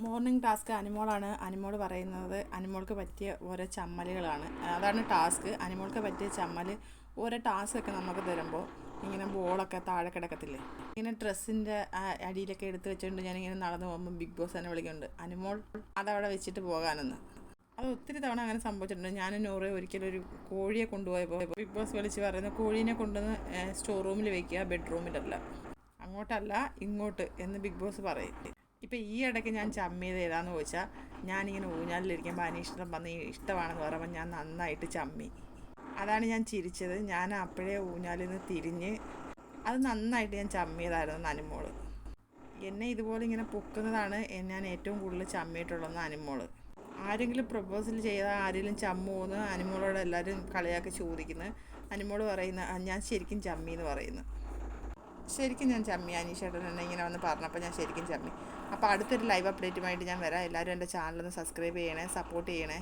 Morning task അനിമോളാണ്. Animol പറയുന്നത് അനിമോൾക്ക് പറ്റിയ ഓരോ ചമ്മലുകളാണ്. അതാണ് ടാസ്ക്. അനിമോൾക്ക് പറ്റിയ ചമ്മൽ ഓരോ ടാസ്കൊക്കെ നമുക്ക് തരുമ്പോൾ ഇങ്ങനെ ബോളൊക്കെ താഴെ കിടക്കത്തില്ലേ, ഇങ്ങനെ ഡ്രസ്സിൻ്റെ അടിയിലൊക്കെ എടുത്ത് വെച്ചുകൊണ്ട് ഞാനിങ്ങനെ നടന്നു പോകുമ്പോൾ ബിഗ് ബോസ് തന്നെ വിളിക്കുന്നുണ്ട്, അനിമോൾ അതവിടെ വെച്ചിട്ട് പോകാനെന്ന്. അത് ഒത്തിരി തവണ അങ്ങനെ സംഭവിച്ചിട്ടുണ്ട്. ഞാനും നൂറ് ഒരിക്കലും ഒരു കോഴിയെ കൊണ്ടുപോയപ്പോൾ ബിഗ് ബോസ് വിളിച്ച് പറയുന്നത് കോഴീനെ കൊണ്ടുവന്ന് സ്റ്റോർ റൂമിൽ വയ്ക്കുക, ബെഡ്റൂമിലല്ല, അങ്ങോട്ടല്ല ഇങ്ങോട്ട് എന്ന് ബിഗ് ബോസ് പറയും. ഇപ്പം ഈ ഇടയ്ക്ക് ഞാൻ ചമ്മിയത് ഏതാണെന്ന് ചോദിച്ചാൽ, ഞാനിങ്ങനെ ഊഞ്ഞാലിലിരിക്കുമ്പോൾ അനീഷിനെ വന്ന് ഇഷ്ടമാണെന്ന് പറയുമ്പോൾ ഞാൻ നന്നായിട്ട് ചമ്മി. അതാണ് ഞാൻ ചിരിച്ചത്. ഞാൻ അപ്പോഴേ ഊഞ്ഞാലിൽ നിന്ന് തിരിഞ്ഞ് അത് നന്നായിട്ട് ഞാൻ ചമ്മിയതായിരുന്നു അനിമോൾ. എന്നെ ഇതുപോലെ ഇങ്ങനെ പൊക്കുന്നതാണ് ഞാൻ ഏറ്റവും കൂടുതൽ ചമ്മിയിട്ടുള്ളതെന്ന് അനിമോൾ. ആരെങ്കിലും പ്രപ്പോസൽ ചെയ്താൽ ആരെങ്കിലും ചമ്മുമെന്ന് അനിമോളോട് എല്ലാവരും കളിയാക്കി ചോദിക്കുന്നത്. അനിമോൾ പറയുന്ന ഞാൻ ശരിക്കും ചമ്മി എന്ന് പറയുന്നു. ശരിക്കും ഞാൻ ചമ്മി. അനീഷേട്ടൻ എന്നെ ഇങ്ങനെ വന്ന് പറഞ്ഞപ്പോൾ ഞാൻ ശരിക്കും ചമ്മി. അപ്പോൾ അടുത്തൊരു ലൈവ് അപ്ഡേറ്റുമായിട്ട് ഞാൻ വരാം. എല്ലാവരും എൻ്റെ ചാനലൊന്ന് സബ്സ്ക്രൈബ് ചെയ്യണേ, സപ്പോർട്ട് ചെയ്യണേ.